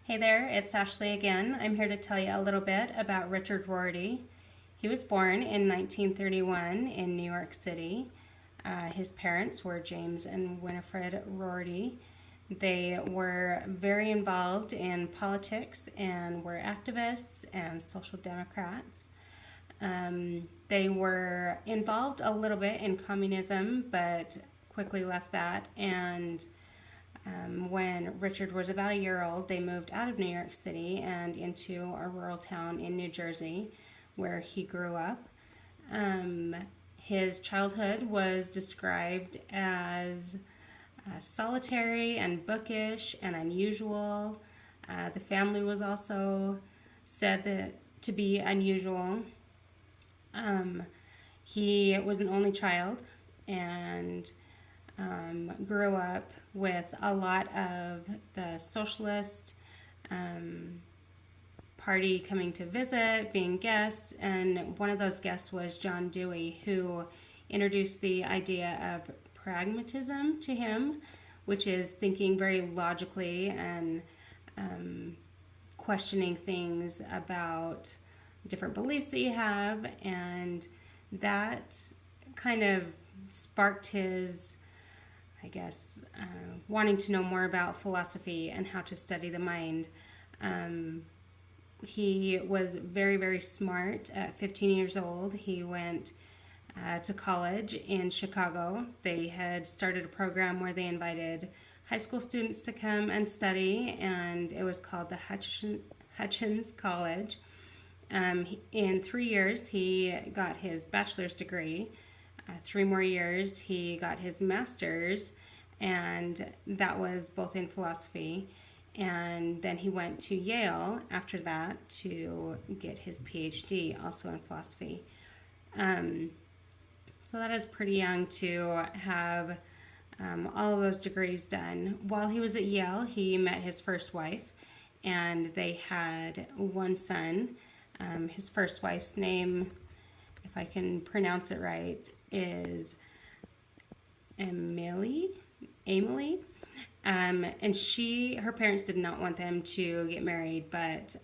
Hey there, it's Ashley again. I'm here to tell you a little bit about Richard Rorty. He was born in 1931 in New York City. His parents were James and Winifred Rorty. They were very involved in politics and were activists and social democrats. They were involved a little bit in communism, but quickly left that. And when Richard was about a year old, they moved out of New York City and into a rural town in New Jersey where he grew up. Um, his childhood was described as solitary and bookish and unusual. The family was also said that to be unusual. Um, he was an only child and grew up with a lot of the socialist um, party coming to visit, being guests, and one of those guests was John Dewey, who introduced the idea of pragmatism to him, which is thinking very logically and um, questioning things about different beliefs that you have, and that kind of sparked his, I guess, wanting to know more about philosophy and how to study the mind. Um, he was very, very smart. At 15 years old, he went to college in Chicago. They had started a program where they invited high school students to come and study, and it was called the Hutchins College. In 3 years, he got his bachelor's degree. 3 more years, he got his master's, and that was both in philosophy. And then he went to Yale after that to get his PhD, also in philosophy. Um, so that is pretty young to have all of those degrees done. While he was at Yale, he met his first wife, and they had one son. His first wife's name, if I can pronounce it right, is Emily. And her parents did not want them to get married, but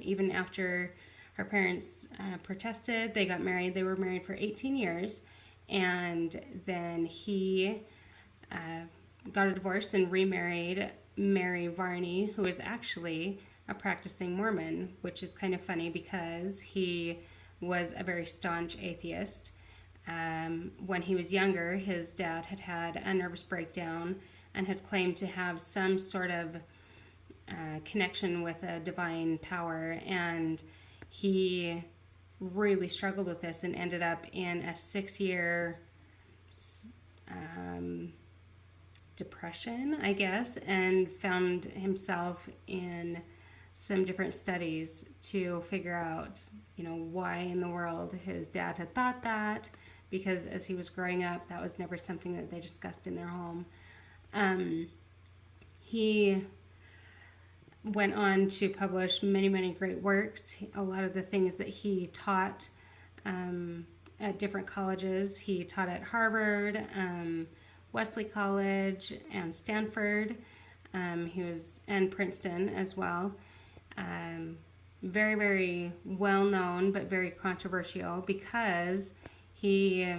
even after her parents protested, they got married. They were married for 18 years, and then he got a divorce and remarried Mary Varney, who is actually a practicing Mormon, which is kind of funny because he was a very staunch atheist. When he was younger, his dad had had a nervous breakdown and had claimed to have some sort of connection with a divine power, and he really struggled with this and ended up in a 6-year depression, I guess, and found himself in some different studies to figure out, why in the world his dad had thought that, because as he was growing up, that was never something that they discussed in their home. He went on to publish many, many great works. A lot of the things that he taught at different colleges, he taught at Harvard, Wesley College, and Stanford. And Princeton as well. Very, very well known, but very controversial because he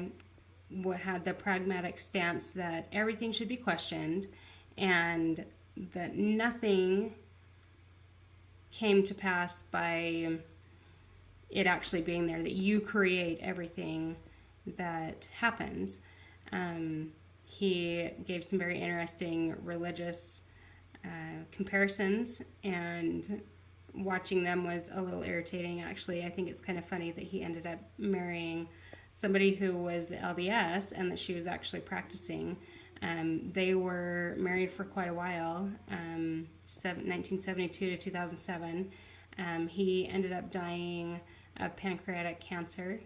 had the pragmatic stance that everything should be questioned and that nothing came to pass by it actually being there, that you create everything that happens. He gave some very interesting religious comparisons, and watching them was a little irritating, actually. I think it's kind of funny that he ended up marrying somebody who was LDS and that she was actually practicing. They were married for quite a while, 1972 to 2007. He ended up dying of pancreatic cancer